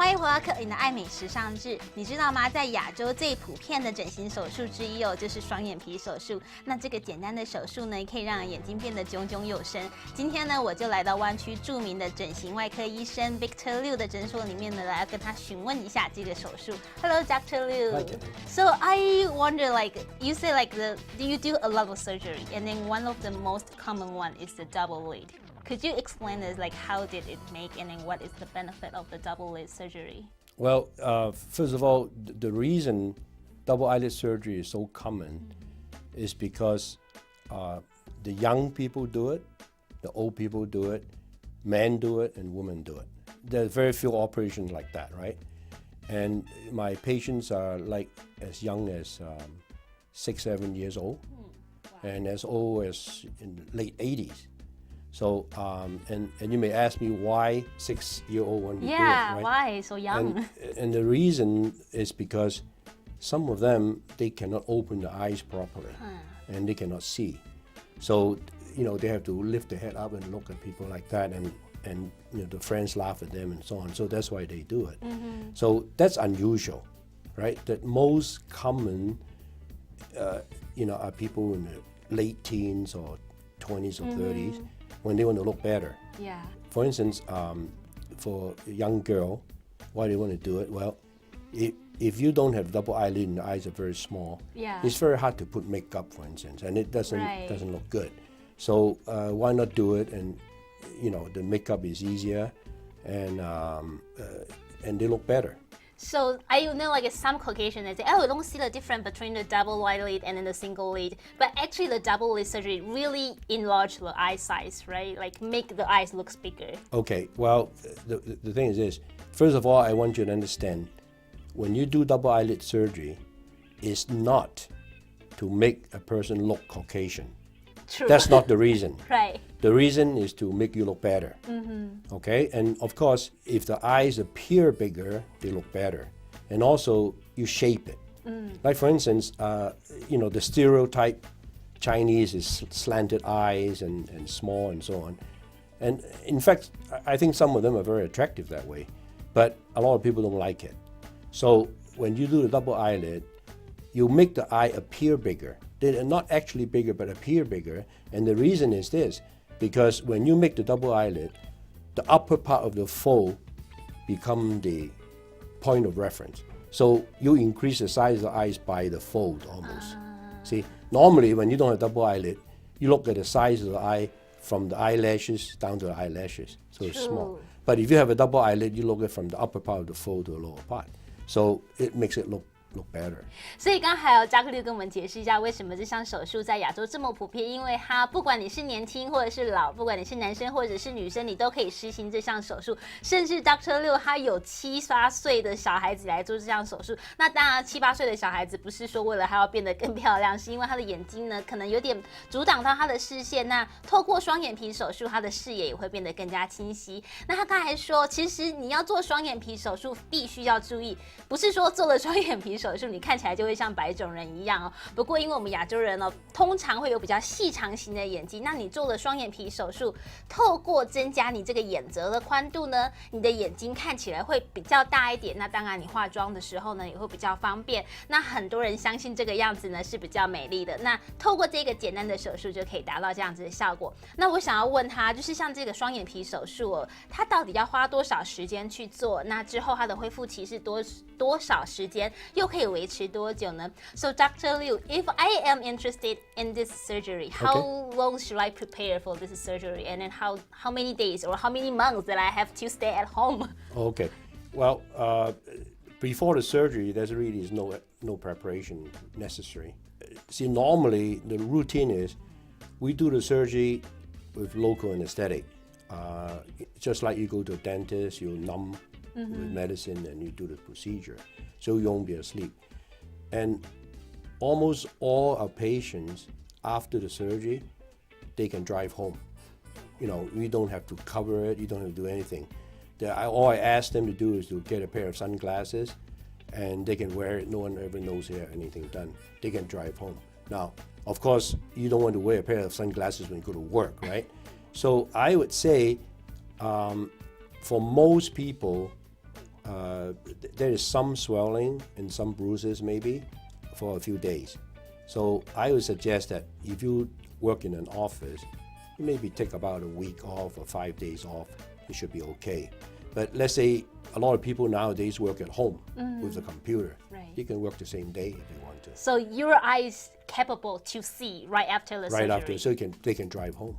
欢迎回到克颖的爱美时尚志。你知道吗？在亚洲最普遍的整形手术之一就是双眼皮手术。那这个简单的手术呢，可以让眼睛变得炯炯有神。今天呢，我就来到湾区著名的整形外科医生 Victor Liu 的诊所里面呢，来跟他询问一下这个手术。Hello, Dr. Liu. Hi. So I wonder, you say you do a lot of surgery, and then one of the most common one is the double lid. Could you explain this, how did it make, and then what is the benefit of the double lid surgery? Well, first of all, the reason double eyelid surgery is so common is because the young people do it, the old people do it, men do it, and women do it. There are very few operations like that, right? And my patients are as young as 6, 7 years old, and as old as in the late 80s. So, and you may ask me why 6-year-old one do it, right? Why so young? And the reason is because some of them, they cannot open the eyes properly, and they cannot see. So, they have to lift their head up and look at people like that, and the friends laugh at them and so on. So that's why they do it. So that's unusual, right? That most common, are people in the late teens or 20s or 30s. When they want to look better. Yeah. For instance, for a young girl, why they want to do it? Well, if you don't have double eyelid and the eyes are very small, it's very hard to put makeup, for instance, and it doesn't look good. So why not do it? And the makeup is easier, and they look better. So I know some Caucasians, they say, oh, I don't see the difference between the double eyelid and then the single lid. But actually the double lid surgery really enlarge the eye size, right? Make the eyes look bigger. Okay, well, the thing is this. First of all, I want you to understand, when you do double eyelid surgery, it's not to make a person look Caucasian. True. That's not the reason. Right. The reason is to make you look better. Okay, and of course, if the eyes appear bigger, they look better. And also, you shape it. Like for instance, the stereotype Chinese is slanted eyes and small and so on. And in fact, I think some of them are very attractive that way. But a lot of people don't like it. So when you do the double eyelid, you make the eye appear bigger. They're not actually bigger, but appear bigger. And the reason is this, because when you make the double eyelid, the upper part of the fold become the point of reference. So you increase the size of the eyes by the fold almost. See, normally when you don't have double eyelid, you look at the size of the eye from the eyelashes down to the eyelashes. So it's small. But if you have a double eyelid, you look at it from the upper part of the fold to the lower part. So it makes it look better. 所以刚刚还有扎克利跟我们解释一下为什么这项手术在亚洲这么普遍，因为它不管你是年轻或者是老，不管你是男生或者是女生，你都可以实行这项手术。甚至 Dr. Liu 他有7、8岁的小孩子来做这项手术。那当然7、8岁的小孩子不是说为了他要变得更漂亮，是因为他的眼睛呢可能有点阻挡到他的视线。那透过双眼皮手术，他的视野也会变得更加清晰。那他刚才说，其实你要做双眼皮手术，必须要注意，不是说做了双眼皮手术你看起来就会像白种人一样哦。不过因为我们亚洲人通常会有比较细长型的眼睛，那你做了双眼皮手术，透过增加你这个眼褶的宽度呢，你的眼睛看起来会比较大一点。那当然你化妆的时候呢也会比较方便。那很多人相信这个样子呢是比较美丽的。那透过这个简单的手术就可以达到这样子的效果。那我想要问他，就是像这个双眼皮手术它到底要花多少时间去做？那之后它的恢复期是多少时间？又可以维持多久呢？ So Dr. Liu, if I am interested in this surgery, how long should I prepare for this surgery? And then how many days or how many months that I have to stay at home? Okay. Well, before the surgery, there really is no preparation necessary. See, normally the routine is we do the surgery with local anesthetic. Just like you go to a dentist, you numb with medicine and you do the procedure. So you won't be asleep. And almost all our patients, after the surgery, they can drive home. We don't have to cover it, you don't have to do anything. All I ask them to do is to get a pair of sunglasses, and they can wear it. No one ever knows they have anything done. They can drive home. Now, of course, you don't want to wear a pair of sunglasses when you go to work, right? So I would say, for most people, there is some swelling and some bruises maybe for a few days. So I would suggest that if you work in an office, you maybe take about a week off or 5 days off. It should be okay. But let's say a lot of people nowadays work at home with the computer. Right. You can work the same day if you want to. So your eyes capable to see right after the surgery. Right after, so they can drive home.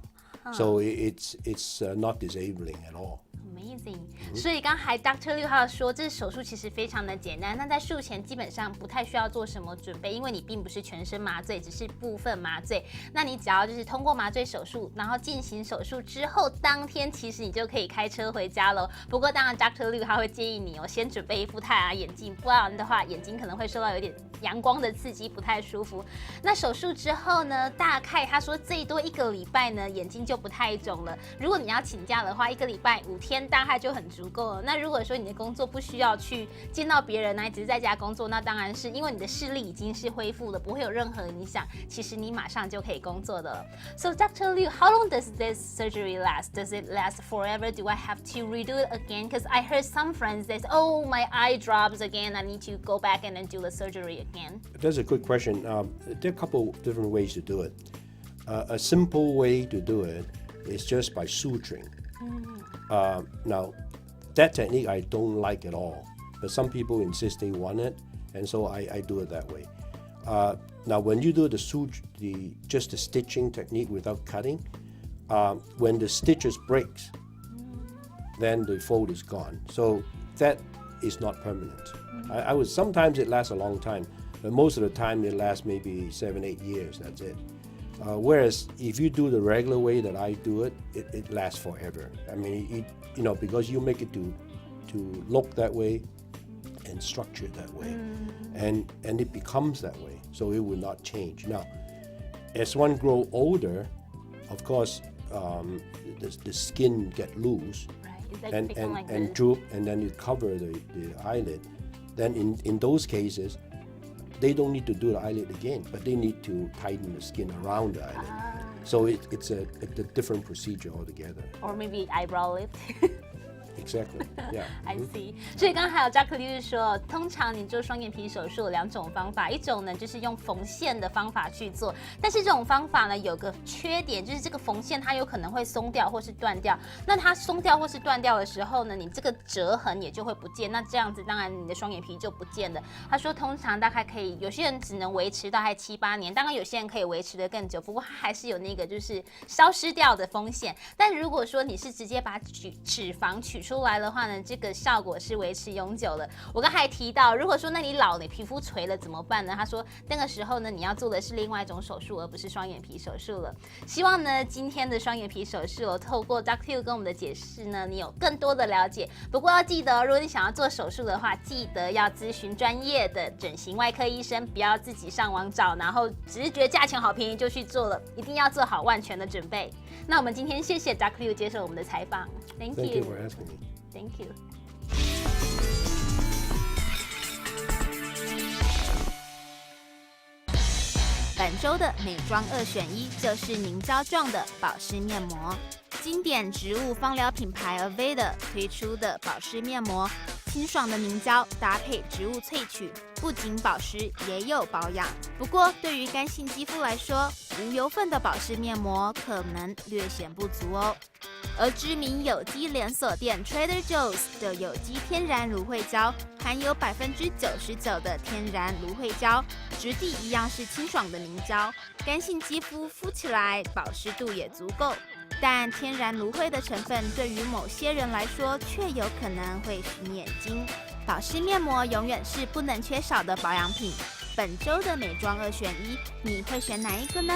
So it's not disabling at all. Amazing，所以刚才 Dr. Liu 他说，这手术其实非常的简单。那在术前基本上不太需要做什么准备，因为你并不是全身麻醉，只是部分麻醉。那你只要就是通过麻醉手术，然后进行手术之后，当天其实你就可以开车回家喽。不过当然 Dr. Liu 他会建议你先准备一副太阳眼镜，不然的话眼睛可能会受到有点阳光的刺激，不太舒服。那手术之后呢，大概他说最多1个礼拜呢，眼睛就不太肿了。如果你要请假的话，1个礼拜5天大概就很足够了。那如果说你的工作不需要去见到别人，那只是在家工作，那当然是因为你的视力已经是恢复了，不会有任何影响。其实你马上就可以工作的了。So Dr. Liu, how long does this surgery last? Does it last forever? Do I have to redo it again? Because I heard some friends say, "Oh, my eye drops again. I need to go back and then do the surgery again." That's a good question. There are a couple different ways to do it. A simple way to do it is just by suturing. Now, that technique I don't like at all, but some people insist they want it, and so I do it that way. Now, when you do just the stitching technique without cutting, when the stitches breaks, then the fold is gone. So that is not permanent. I would sometimes it lasts a long time, but most of the time it lasts maybe 7-8 years. That's it. Whereas if you do the regular way that I do it, it lasts forever. I mean, because you make it to look that way and structure that way, and it becomes that way, so it will not change. Now, as one grow older, of course, the skin get loose, right. and droop, and then you cover the eyelid. Then in those cases, they don't need to do the eyelid again, but they need to tighten the skin around the eyelid. So it's a different procedure altogether. Or maybe eyebrow lift. Exactly. Yeah. I see. 所以刚刚还有 Dr. Liu 说，通常你做双眼皮手术有2种方法，一种呢就是用缝线的方法去做，但是这种方法呢有个缺点，就是这个缝线它有可能会松掉或是断掉。那它松掉或是断掉的时候呢，你这个折痕也就会不见，那这样子当然你的双眼皮就不见了。他说通常大概可以，有些人只能维持大概7-8年，当然有些人可以维持得更久，不过它还是有那个就是消失掉的风险。但如果说你是直接把脂肪取出来的话呢，这个效果是维持永久的。我刚才提到，如果说那你老了，你皮肤垂了怎么办呢？他说那个时候呢，你要做的是另外一种手术，而不是双眼皮手术了。希望呢，今天的双眼皮手术透过 Dr. Liu 跟我们的解释呢，你有更多的了解。不过要记得，如果你想要做手术的话，记得要咨询专业的整形外科医生，不要自己上网找，然后只是觉得价钱好便宜就去做了，一定要做好万全的准备。那我们今天谢谢 Dr. Liu 接受我们的采访 ，Thank you for asking me. Thank you. 本周的美妆2选1就是凝胶状的保湿面膜。经典植物芳疗品牌 Aveda 推出的保湿面膜，清爽的凝胶搭配植物萃取，不仅保湿也有保养。不过对于干性肌肤来说，无油分的保湿面膜可能略显不足哦。而知名有机连锁店 Trader Joe's 的有机天然芦荟胶含有99%的天然芦荟胶，质地一样是清爽的凝胶，干性肌肤敷起来保湿度也足够。但天然芦荟的成分对于某些人来说却有可能会熏眼睛。保湿面膜永远是不能缺少的保养品。本周的美妆2选1，你会选哪一个呢？